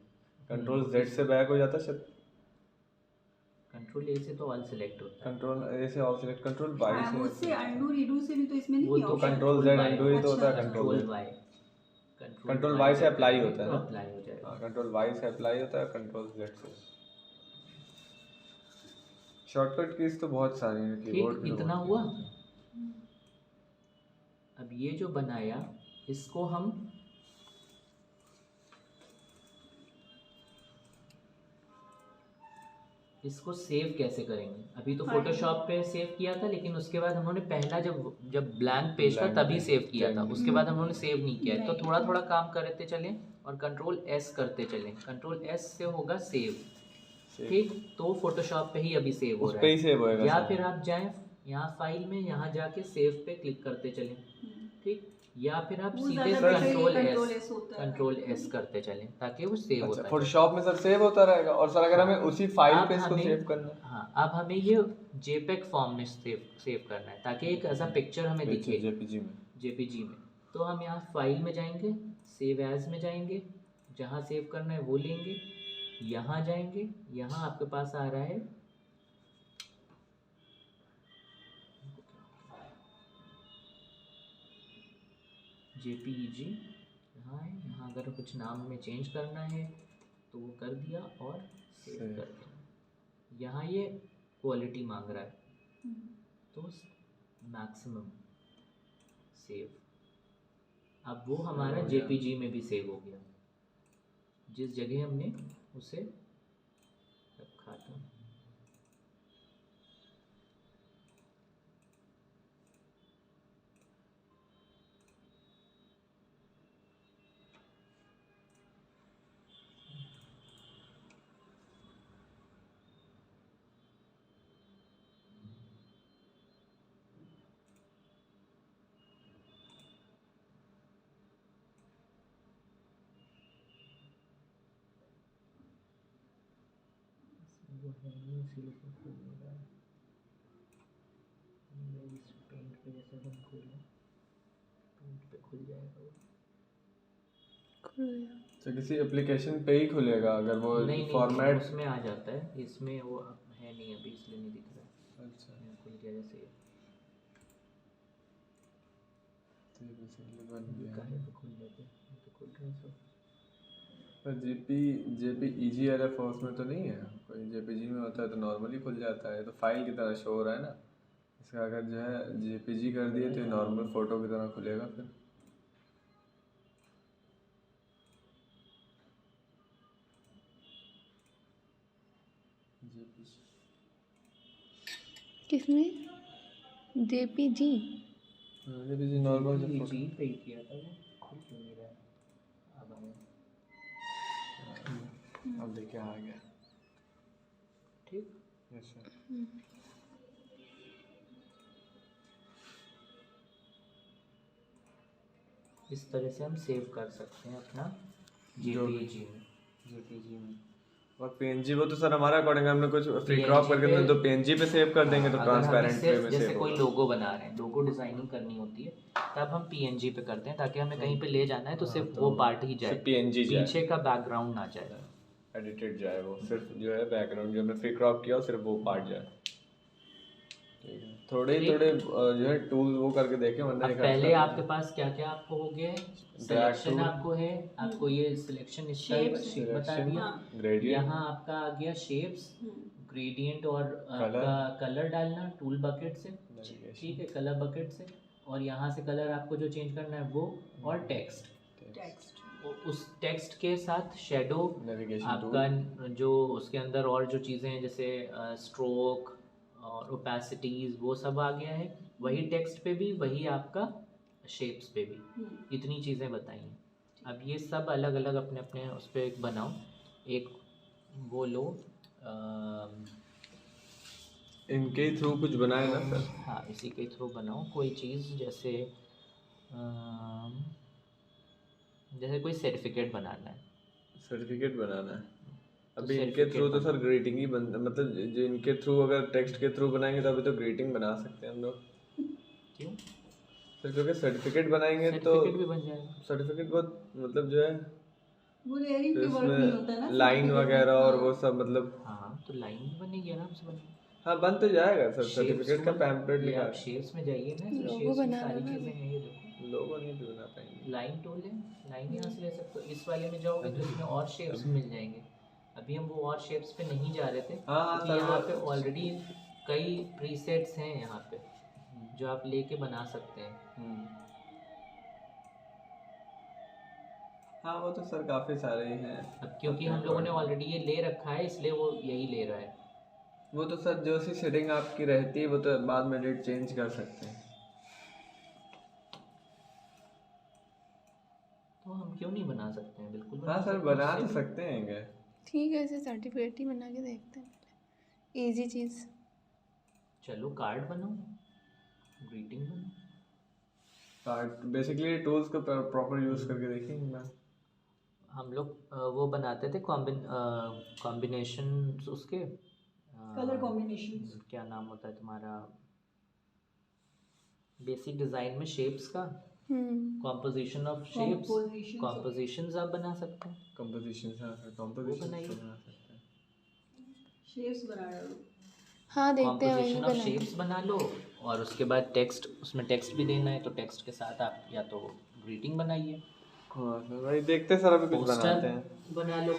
कंट्रोल Z से बैक हो जाता है शायद, कंट्रोल A से तो ऑल सेलेक्ट होता है। कंट्रोल A से ऑल सेलेक्ट, कंट्रोल Y से उससे अंडू रीडू से भी तो इसमें वो नहीं तो option? कंट्रोल Z अंडू ही तो होता है, अच्छा, control control Y, control Y से अप्लाई होता है तो ना, अप्लाई हो जाएगा। हाँ कंट्रोल Y से अप्लाई होता है, कंट्रोल Z से। शॉर्टकट कीज तो बहुत सारी हैं कीबोर्ड ठीक, पे, तो इतना बहुत हुआ। कीज हैं। अब ये जो बनाया इसको हम इसको सेव कैसे करेंगे। अभी तो फोटोशॉप पे सेव किया था, लेकिन उसके बाद हमने पहला जब ब्लैंक पेज था Blank तभी page, सेव किया था, change। उसके बाद हमने सेव नहीं किया है। तो नहीं। थोड़ा थोड़ा काम करते चलें और कंट्रोल S करते चलें। कंट्रोल S से होगा सेव, ठीक, तो फोटोशॉप पे ही अभी सेव हो उस रहा पे ही है। सेव होएगा या सर। फिर आप जाएं यहाँ फाइल में, यहाँ जाके सेव पे क्लिक करते चलें, ठीक, या फिर आप वो सीधे ज़्यादा कंट्रोल control S S होता है। करते चलें ताकि वो सेव अच्छा, होता है। फोटोशॉप में सर सेव होता रहेगा, और सर अगर हमें उसी फाइल अब पे इसको हमें- सेव करना है, हाँ, अब हमें ये JPEG फॉर्म में सेव करना है ताकि एक ऐसा पिक्चर हमें दिखे जेपीजी में, JPG में। तो हम यहाँ फाइल में जाएंगे, सेव एज में जाएंगे, जहाँ सेव करना है वो लेंगे, यहाँ जाएंगे, यहाँ आपके पास आ रहा है JPEG, यहाँ है, यहाँ अगर कुछ नाम में चेंज करना है तो वो कर दिया और सेव Save। कर दिया। यहाँ ये क्वालिटी मांग रहा है तो मैक्सिमम सेव। अब वो हमारा JPG में भी सेव हो गया, जिस जगह हमने उसे रखा था। वो है नहीं, इसीलिए तो खुल नहीं रहा है। मैं इस पेंट पे जैसे हम खोलें, पेंट पे खुल जाएगा वो। तो किसी एप्लीकेशन पे ही खुलेगा अगर वो नहीं फॉर्मेट। उसमें आ जाता है, इसमें वो है नहीं अभी, इसलिए नहीं दिख रहा है। अच्छा, मैं खुल गया जैसे तो ये basically बन गया है। काहे पे खुल जाते हैं, ये तो खुल रहा है सब। पर जेपीईजी वाले फॉर्म्स में तो नहीं है कोई, जेपीजी में होता है तो नॉर्मली खुल जाता है, तो फाइल की तरह शो हो रहा है ना। इसका अगर जो है जेपीजी कर दिए तो नॉर्मल फ़ोटो की तरह खुलेगा फिर। किसमें जेपीजी? जी नॉर्मल जो जी पे ही किया था वो, खुल क्यों नहीं रहा है? अब आया। अब देखिए आ गया। ठीक। Yes sir. इस तरह से हम सेव कर सकते हैं अपना जेपीजी में। जेपीजी में और पीएनजी वो तो सर हमारा अकॉर्डिंग हमने कुछ फ्री PNG क्रॉप करके पे- तो पीएनजी पे सेव कर देंगे तो अगर हमें ट्रांसपेरेंट सिर्फ में जैसे सेव कोई होगा। लोगो बना रहे हैं, लोगो डिजाइनिंग करनी होती है, तब हम पीएनजी पे करते हैं ताकि हमें कहीं पे ले जाना है तो सिर्फ वो पार्ट ही जाए, पीएनजी जाए, पीछे का बैकग्राउंड ना जाए। एडिटेड जाए, वो सिर्फ जो है बैकग्राउंड जो हमने फ्री क्रॉप किया सिर्फ वो पार्ट जाए। थोड़े जो है टूल वो करके देखे वरना अब एक पहले हफ्ता आपके पास क्या क्या आपको हो गया है? Selection tool। आपको है, आपको ये सिलेक्शन Shapes, शेप बता selection, दिया। ग्रेडियंट, यहाँ आपका आ गया शेप्स, ग्रेडियंट और आपका कलर डालना टूल बकेट से, ठीक है, कलर बकेट से, और यहाँ से कलर आपको जो चेंज करना है वो, और टेक्स्ट, उस टेक्स्ट के साथ शेडो आपका जो उसके अंदर और जो चीज़ें हैं जैसे स्ट्रोक और ओपेसिटीज वो सब आ गया है, वही टेक्स्ट पे भी, वही आपका शेप्स पे भी, इतनी चीज़ें बताई हैं। अब ये सब अलग अलग अपने अपने उस पर एक बनाओ, एक वो लो, इनके थ्रू कुछ बनाए ना सर। हाँ इसी के थ्रू बनाओ कोई चीज़, जैसे कोई सर्टिफिकेट बनाना है, सर्टिफिकेट बनाना है। तो अभी इनके certificate थ्रू तो सर बनाओ। ग्रीटिंग ही बन, मतलब जो इनके थ्रू अगर टेक्स्ट के थ्रू बनाएंगे तो अभी तो ग्रीटिंग बना सकते हैं हम लोग। क्यों? सर क्योंकि सर्टिफिकेट बनाएंगे तो सर्टिफिकेट भी बन जाएगा। सर्टिफिकेट बहुत मतलब जो है वो लेयरिंग के वर्क नहीं होता ना, उसमें लाइन वगैरह और वो सब मतलब। हाँ तो लाइन भी बनेगी, आराम से बनेगी। हाँ बन तो जाएगा सर, Shapes सर्टिफिकेट का में- पैम्पलेट ये लिखा आप शेप्स में जाइए ना, इसमें लोगो शेप्स में बनाना सारी ना चीज़ें हैं, ये देखो लोगो नहीं भी बना पाएंगे। लाइन टूल है, लाइन यहाँ से ले सकते हो। इस वाले में जाओगे तो इसमें और शेप्स मिल जाएंगे। अभी हम वो और शेप्स पे नहीं जा रहे थे हाँ, क्योंकि यहाँ पे ऑलरेडी कई प्रीसेट्स हैं यहाँ पे जो आप लेके बना सकते हैं। हाँ वो तो सर काफ़ी सारे ही हैं। अब क्योंकि हम लोगों ने ऑलरेडी ये ले रखा है इसलिए वो यही ले रहा है। वो तो सर जो सी सेटिंग आपकी रहती है वो तो बाद में एडिट चेंज कर सकते हैं। तो हम क्यों नहीं बना सकते हैं? बिल्कुल हाँ सर सकते हैं, बना तो उससे भी। सकते हैं क्या? ठीक है, ऐसे सर्टिफिकेट ही बना के देखते हैं, इजी चीज़। चलो कार्ड बनाओ, ग्रीटिंग बनाओ। कार्ड बेसिकली टूल्स को प्रॉपर यूज़ करके देखेंगे मैम। हम लोग वो बनाते थे कॉम्बिनेशन उसके, कलर कॉम्बिनेशन, क्या नाम होता है तुम्हारा, बेसिक डिज़ाइन में शेप्स का कॉम्पोजिशन ऑफ शेप्स, कॉम्पोजिशंस आप बना सकते हैं। कंपोजिशन हाँ सर, कंपोजिशन बना सकते हैं। शेप्स बना रहे हो। हाँ देखते हैं, वही कॉम्पोजिशन ऑफ बनाएंगे। शेप्स बना लो, और उसके बाद टेक्स्ट, उसमें टेक्स्ट भी देना है तो टेक्स्ट के साथ आप या तो ग्रीटिंग बनाइए, हाँ सर भाई देखते हैं सर, अभी कुछ बनाते पोस्टर हैं। बना लो